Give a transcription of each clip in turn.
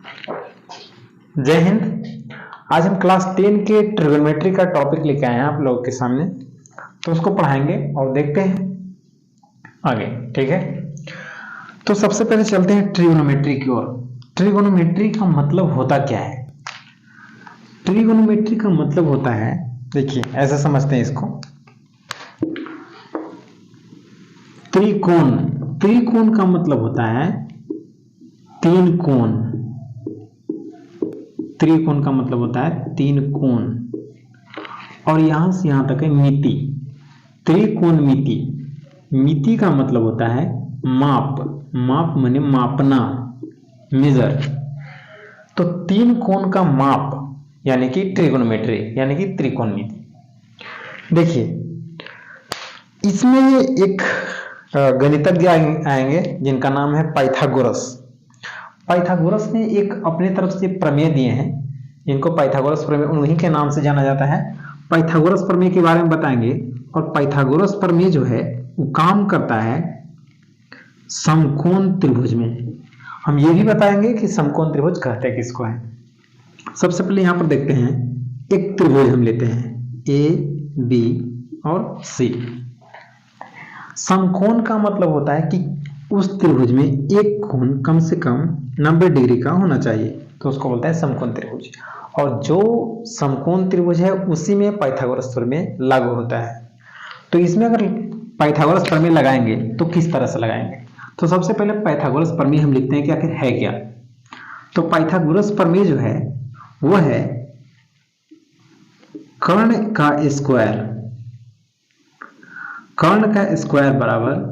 जय हिंद। आज हम क्लास 10 के ट्रिग्नोमेट्री का टॉपिक लेके आए हैं आप लोगों के सामने, तो उसको पढ़ाएंगे और देखते हैं आगे। ठीक है, तो सबसे पहले चलते हैं ट्रिग्नोमेट्री की ओर। ट्रिग्नोमेट्री का मतलब होता क्या है? ट्रिग्नोमेट्री का मतलब होता है, देखिए ऐसे समझते हैं इसको, त्रिकोण। त्रिकोण का मतलब होता है तीन कोण। त्रिकोण का मतलब होता है तीन कोण, और यहां से यहां तक है मिति। त्रिकोण मिति। मिति का मतलब होता है माप। माप माने मापना, मेजर। तो तीन कोण का माप यानी कि ट्रिग्नोमेट्री यानी कि त्रिकोणमिति। देखिए इसमें एक गणितज्ञ आएंगे जिनका नाम है पाइथागोरस। पाइथागोरस ने एक अपने तरफ से प्रमेय दिए हैं, इनको पाइथागोरस प्रमेय उन्हीं के नाम से जाना जाता है। पाइथागोरस प्रमेय के बारे में बताएंगे। और पाइथागोरस प्रमेय जो है वो काम करता है समकोण त्रिभुज में। हम ये भी बताएंगे कि समकोण त्रिभुज कहते किसको है। सबसे पहले यहां पर देखते हैं, एक त्रिभुज हम लेते हैं ए बी और सी। समकोण का मतलब होता है कि उस त्रिभुज में एक कोण कम से कम 90 डिग्री का होना चाहिए, तो उसको बोलते हैं समकोण त्रिभुज। और जो समकोण त्रिभुज है उसी में पाइथागोरस प्रमेय लागू होता है। तो इसमें अगर पाइथागोरस प्रमेय लगाएंगे तो किस तरह से लगाएंगे? तो सबसे पहले पाइथागोरस प्रमेय हम लिखते हैं कि आखिर है क्या। तो पाइथागोरस प्रमेय जो है वो है कर्ण का स्क्वायर। कर्ण का स्क्वायर बराबर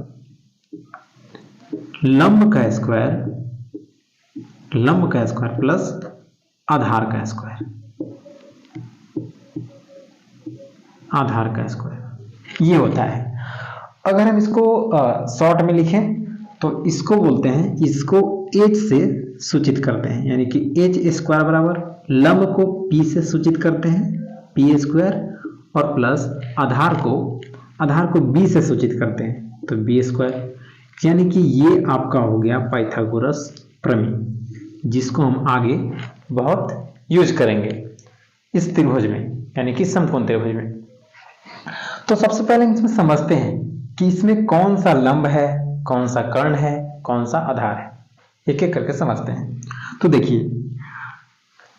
लंब का स्क्वायर, लंब का स्क्वायर प्लस आधार का स्क्वायर, आधार का स्क्वायर, ये होता है। अगर हम इसको शॉर्ट में लिखें तो इसको बोलते हैं, इसको h से सूचित करते हैं, यानी कि h स्क्वायर बराबर लंब को p से सूचित करते हैं p स्क्वायर, और प्लस आधार को b से सूचित करते हैं तो b स्क्वायर। यानी कि ये आपका हो गया पाइथागोरस प्रमेय, जिसको हम आगे बहुत यूज करेंगे इस त्रिभुज में यानी कि समकोण त्रिभुज में। तो सबसे पहले हम इसमें समझते हैं कि इसमें कौन सा लंब है, कौन सा कर्ण है, कौन सा आधार है, एक एक करके समझते हैं। तो देखिए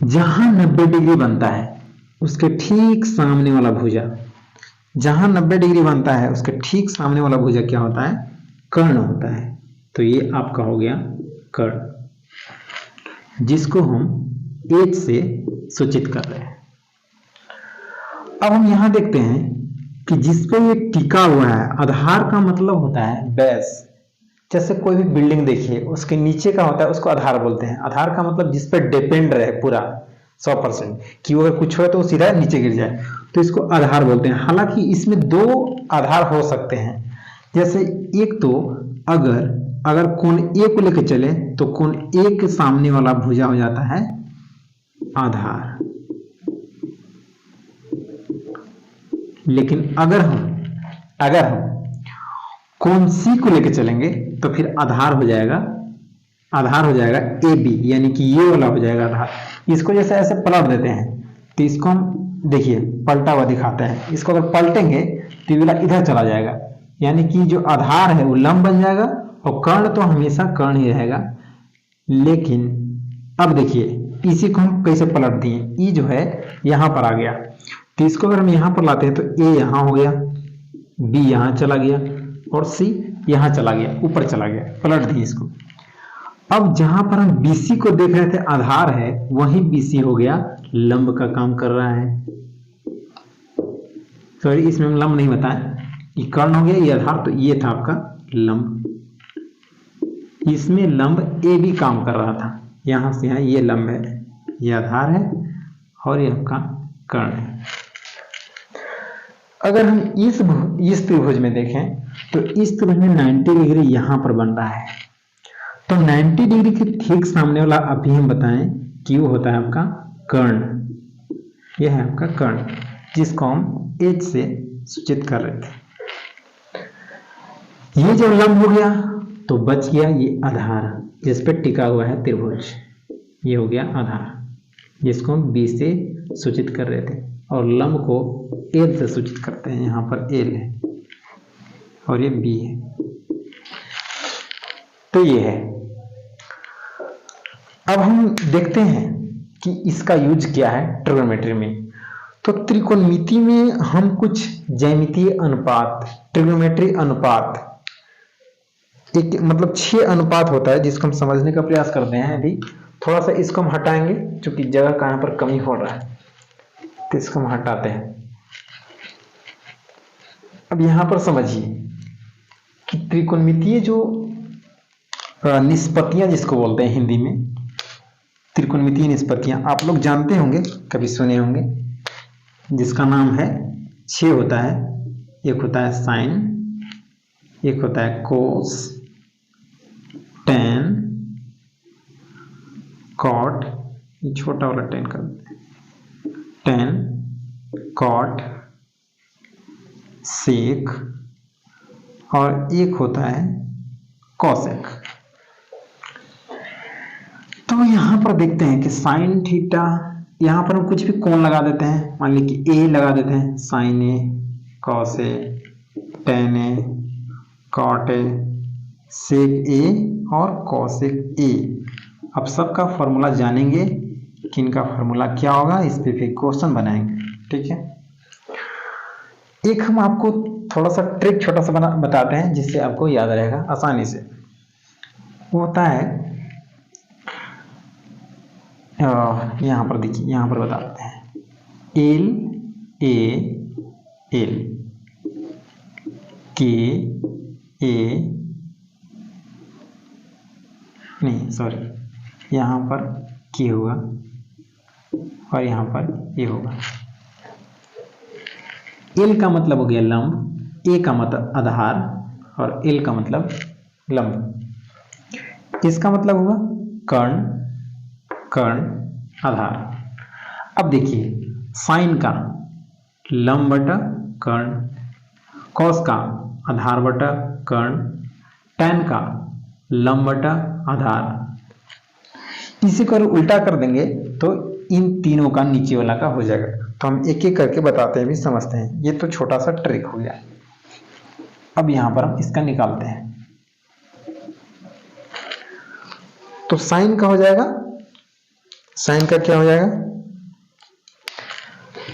जहां 90 डिग्री बनता है उसके ठीक सामने वाला भुजा, जहां 90 डिग्री बनता है उसके ठीक सामने वाला भुजा क्या होता है? कर्ण होता है। तो ये आपका हो गया कर्ण, जिसको हम h से सूचित कर रहे हैं। अब हम यहां देखते हैं कि जिस पे ये टिका हुआ है, आधार का मतलब होता है बेस। जैसे कोई भी बिल्डिंग देखिए उसके नीचे का होता है उसको आधार बोलते हैं। आधार का मतलब जिस पे डिपेंड रहे पूरा 100%, कि अगर कुछ हो तो सीधा नीचे गिर जाए, तो इसको आधार बोलते हैं। हालांकि इसमें दो आधार हो सकते हैं। जैसे एक तो अगर कोण ए को लेकर चले तो कोण ए के सामने वाला भुजा हो जाता है आधार। लेकिन अगर हम कोण सी को लेकर चलेंगे तो फिर आधार हो जाएगा ए बी, यानी कि ये वाला हो जाएगा आधार। इसको जैसे ऐसे पलट देते हैं तो इसको हम देखिए पलटा हुआ दिखाते हैं। इसको अगर पलटेंगे तो ये वाला इधर चला जाएगा, यानी कि जो आधार है वो लंब बन जाएगा और कर्ण तो हमेशा कर्ण ही रहेगा। लेकिन अब देखिए इसी को हम कैसे पलट दिए, ई जो है यहां पर आ गया, तो इसको अगर हम यहां पर लाते हैं तो ए यहां हो गया, बी यहां चला गया और सी यहां चला गया, ऊपर चला गया, पलट दिए इसको। अब जहां पर हम BC को देख रहे थे आधार है, वहीं BC हो गया लंब का काम कर रहा है। सॉरी इसमें हम लंब नहीं बताएं, ये कर्ण हो गया, ये आधार, तो ये था आपका लंब। इसमें लंब ए भी काम कर रहा था, यहां से यहां ये लंब है, ये आधार है और ये आपका कर्ण है। अगर हम इस त्रिभुज में देखें तो इस त्रिभुज में 90 डिग्री यहां पर बन रहा है, तो 90 डिग्री के ठीक सामने वाला अभी हम बताएं कि वो होता है आपका कर्ण। यह है आपका कर्ण, जिसको हम h से सूचित कर रहे थे। ये जब लंब हो गया तो बच गया ये आधार जिस पे टिका हुआ है त्रिभुज। ये हो गया आधार, जिसको हम बी से सूचित कर रहे थे, और लंब को एल से सूचित करते हैं। यहाँ पर एल है और ये बी है, तो ये है। अब हम देखते हैं कि इसका यूज क्या है ट्रिग्नोमेट्री में। तो त्रिकोणमिति में हम कुछ ज्यामितीय अनुपात, ट्रिग्नोमेट्री अनुपात, एक मतलब 6 अनुपात होता है जिसको हम समझने का प्रयास करते हैं। अभी थोड़ा सा इसको हम हटाएंगे क्योंकि जगह का यहाँ पर कमी हो रहा है, तो इसको हम हटाते हैं। अब यहाँ पर समझिए कि त्रिकोणमितीय जो निष्पत्तियां जिसको बोलते हैं हिंदी में, त्रिकोणमितीय निष्पत्तियां आप लोग जानते होंगे, कभी सुने होंगे, जिसका नाम है 6 होता है। एक होता है साइन, एक होता है कोस, टेन, कॉट, ये छोटा वाला टेन कर देते हैं, टेन, कॉट, सेक, और एक होता है कॉसेक। तो यहां पर देखते हैं कि साइन थीटा, यहां पर हम कुछ भी कोण लगा देते हैं, मान लीजिए कि ए लगा देते हैं, sine A, cos A, tan A, cot A, sec A और कॉसेक ए। अब सबका फॉर्मूला जानेंगे कि इनका फॉर्मूला क्या होगा, इस पे फिर क्वेश्चन बनाएंगे। ठीक है, एक हम आपको थोड़ा सा ट्रिक छोटा सा बताते हैं जिससे आपको याद रहेगा आसानी से। वो होता है, यहां पर देखिए, यहां पर बताते हैं, एल ए एल, के ए, नहीं सॉरी, यहां पर के होगा और यहां पर ए होगा। एल का मतलब हो गया लंब, ए का मतलब आधार और एल का मतलब लंब। इसका मतलब होगा कर्ण, कर्ण, आधार। अब देखिए, साइन का लंब बटा कर्ण, कॉस का आधार बटा कर्ण, टैन का लंब बटा आधार। इसी को उल्टा कर देंगे तो इन तीनों का नीचे वाला का हो जाएगा। तो हम एक एक करके बताते हैं, भी समझते हैं। ये तो छोटा सा ट्रिक हो गया। अब यहां पर हम इसका निकालते हैं। तो साइन का हो जाएगा, साइन का क्या हो जाएगा,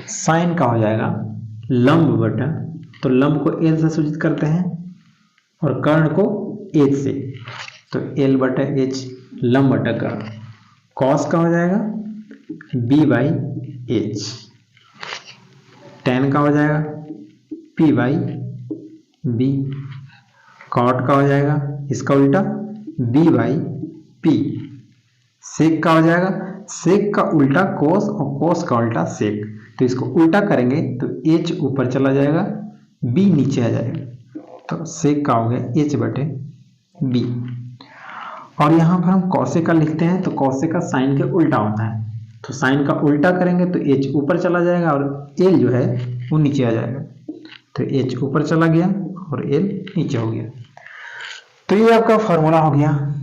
साइन का हो जाएगा लंब बटा, तो लंब को एल से सूचित करते हैं और कर्ण को एच से, तो एल बटा एच, लंब बटा कर्ण। कॉस का हो जाएगा बी बाई एच, टेन का हो जाएगा पी बाई बी, कॉट का हो जाएगा इसका उल्टा बी बाई पी, सेक का हो जाएगा, सेक का उल्टा कोस और कोस का उल्टा सेक। तो इसको उल्टा करेंगे तो एच ऊपर चला जाएगा, बी नीचे आ जाएगा, तो सेक का हो गया एच बटे बी। और यहां पर हम कॉसेक का लिखते हैं, तो कॉसेक का साइन के उल्टा होता है, तो साइन का उल्टा करेंगे तो एच ऊपर चला जाएगा और एल जो है वो नीचे आ जाएगा। तो एच ऊपर चला गया और एल नीचे हो गया। तो ये आपका फॉर्मूला हो गया,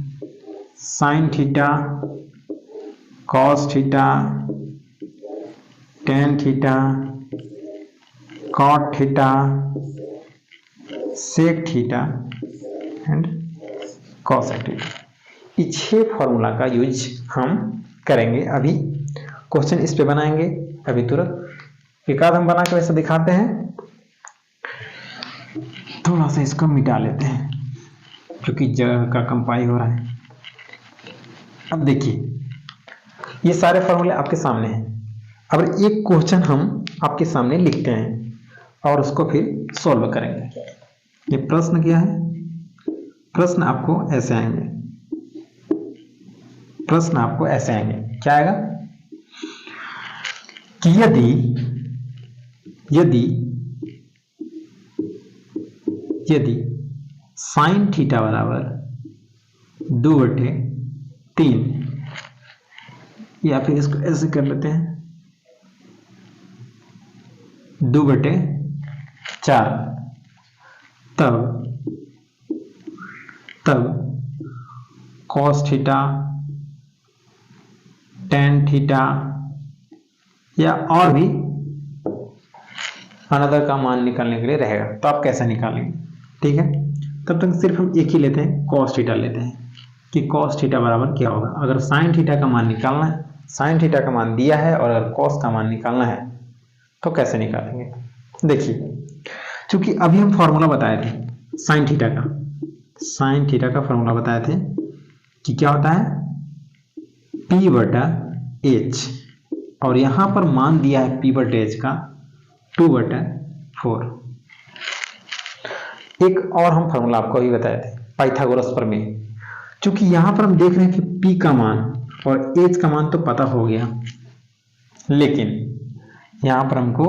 sine theta, cos theta, tan theta, cot theta, sec theta and cosec theta. ये 6 फॉर्मूला का यूज हम करेंगे। अभी क्वेश्चन इस पे बनाएंगे, अभी तुरंत एक आध हम बना के वैसे दिखाते हैं। थोड़ा सा इसको मिटा लेते हैं क्योंकि जगह का कंपाई हो रहा है। अब देखिए, ये सारे फॉर्मूले आपके सामने हैं। अब एक क्वेश्चन हम आपके सामने लिखते हैं और उसको फिर सॉल्व करेंगे। ये प्रश्न क्या है, प्रश्न आपको ऐसे आएंगे, प्रश्न आपको ऐसे आएंगे, क्या आएगा कि यदि साइन थीटा बराबर 2/3, या फिर इसको ऐसे कर लेते हैं 2/4, तब cos थीटा tan थीटा या और भी अनदर का मान निकालने के लिए रहेगा। तो आप कैसे निकालेंगे, ठीक है। तब तक सिर्फ हम एक ही लेते हैं, cos थीटा लेते हैं कि cos थीटा बराबर क्या होगा। अगर sin थीटा का मान निकालना है, sin थीटा का मान दिया है और अगर cos का मान निकालना है तो कैसे निकालेंगे। देखिए, चूंकि अभी हम फॉर्मूला बताए थे sin थीटा का फॉर्मूला बताए थे कि क्या होता है P/H, और यहां पर मान दिया है P/H का 2/4। एक और हम फॉर्मूला आपको अभी बताए थे, पाइथागोरस प्रमेय। चूंकि यहां पर हम देख रहे हैं कि P का मान और H का मान तो पता हो गया, लेकिन यहां पर हमको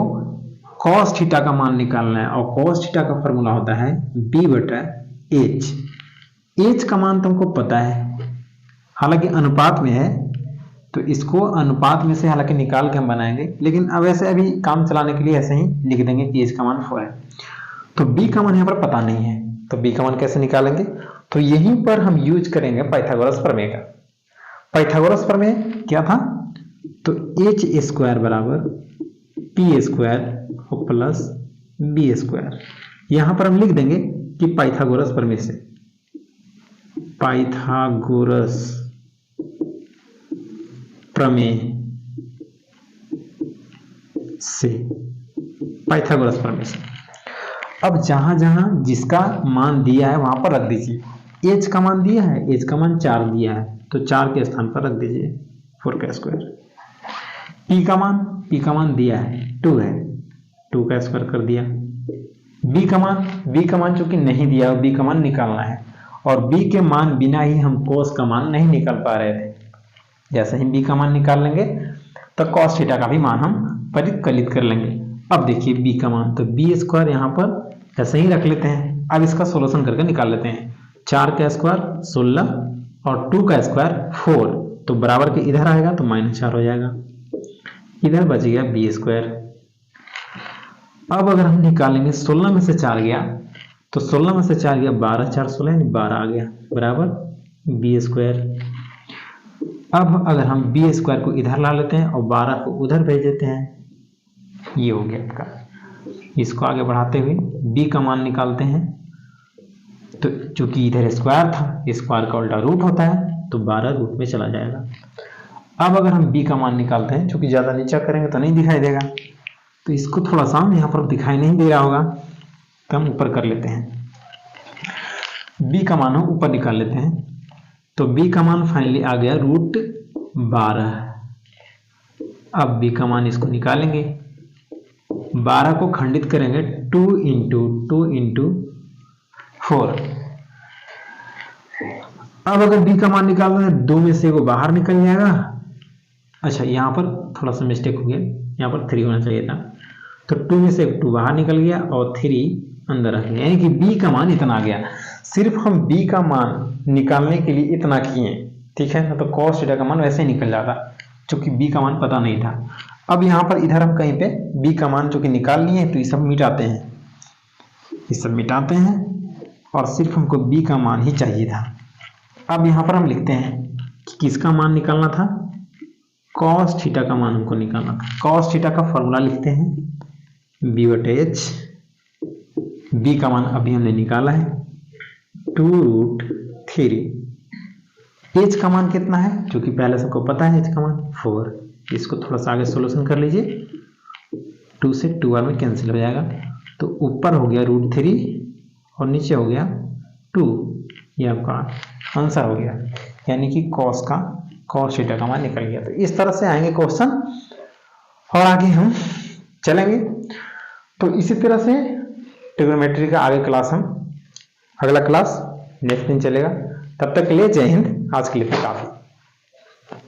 cos थीटा का मान निकालना है और cos थीटा का फॉर्मूला होता है B/H। H का मान तो हमको पता है, हालांकि अनुपात में है, तो इसको अनुपात में से हालांकि निकाल के हम बनाएंगे, लेकिन अब ऐसे अभी काम चलाने के लिए ऐसे ही लिख देंगे कि H का मान 4 है। तो B का मान यहाँ पर पता नहीं है, तो B का मान कैसे निकालेंगे। तो यहीं पर हम यूज करेंगे पाइथागोरस प्रमेय का। पाइथागोरस प्रमेय क्या था, तो h² बराबर p² प्लस b²। यहां पर हम लिख देंगे कि पाइथागोरस प्रमेय से, पाइथागोरस प्रमेय से, पाइथागोरस प्रमेय से। अब जहां जहां जिसका मान दिया है वहां पर रख दीजिए। h का मान दिया है, h का मान 4 दिया है, तो 4 के स्थान पर रख दीजिए 4² p का मान दिया है 2 है, 2 का स्क्वायर कर दिया। b का मान चूंकि नहीं दिया, b का मान निकालना है, और b के मान बिना ही हम cos का मान नहीं निकाल पा रहे थे। जैसे ही b का मान निकाल लेंगे तो cos थीटा का भी मान हम परिकलित कर लेंगे। अब देखिए b का मान, तो b² यहाँ पर ऐसे ही रख लेते हैं। अब इसका सोल्यूशन करके निकाल लेते हैं। 4 का स्क्वायर 16 और 2 का स्क्वायर 4, तो बराबर के इधर आएगा तो -4 हो जाएगा, इधर बच गया b²। अब अगर हम निकालेंगे 16 में से 4 गया, तो 16 में से 4 गया 12, 4 16 यानी 12 आ गया, बराबर b²। अब अगर हम b² को इधर ला लेते हैं और 12 को उधर भेज देते हैं, ये हो गया आपका। इसको आगे बढ़ाते हुए b का मान निकालते हैं, तो चूंकि इधर स्क्वायर था, स्क्वायर का उल्टा रूट होता है, तो 12 रूट में चला जाएगा। अब अगर हम b का मान निकालते हैं, चूंकि ज्यादा नीचा करेंगे तो नहीं दिखाई देगा, तो इसको थोड़ा सा यहाँ पर दिखाई नहीं दे रहा होगा, तो हम ऊपर कर लेते हैं। b का मान हम ऊपर निकाल लेते हैं, तो b का मान फाइनली आ गया √12। अब b का मान इसको निकालेंगे, 12 को खंडित करेंगे 2 × 4। अब अगर b का मान निकालना है, 2 में से वो बाहर निकल जाएगा। अच्छा, यहाँ पर थोड़ा सा मिस्टेक हो गया, यहाँ पर 3 होना चाहिए था, तो 2 में से 2 बाहर निकल गया और 3 अंदर आ गया, यानी कि b का मान इतना आ गया। सिर्फ हम b का मान निकालने के लिए इतना किए, ठीक है ना, तो cos थीटा का मान वैसे ही निकल जाता, क्योंकि b का मान पता नहीं था। अब यहाँ पर इधर हम कहीं पे b का मान चूंकि निकाल लिए, तो ये सब मिटाते हैं, ये सब मिटाते हैं, और सिर्फ हमको b का मान ही चाहिए था। अब यहाँ पर हम लिखते हैं कि किसका मान निकालना था, cos थीटा का मान हमको निकालना था। cos थीटा का फॉर्मूला लिखते हैं b/h। b का मान अभी हमने निकाला है 2√3। h का मान कितना है, क्योंकि पहले से को पता है h का मान 4। इसको थोड़ा सा आगे सोल्यूशन कर लीजिए, 2 से 2 में कैंसिल हो जाएगा, तो ऊपर हो गया √3 और नीचे हो गया 2। ये आपका आंसर हो गया, यानी कि cos थीटा का मान निकल गया। तो इस तरह से आएंगे क्वेश्चन, और आगे हम चलेंगे। तो इसी तरह से ट्रिग्नोमेट्री का अगला क्लास नेक्स्ट दिन चलेगा। तब तक के लिए जय हिंद, आज के लिए काफी।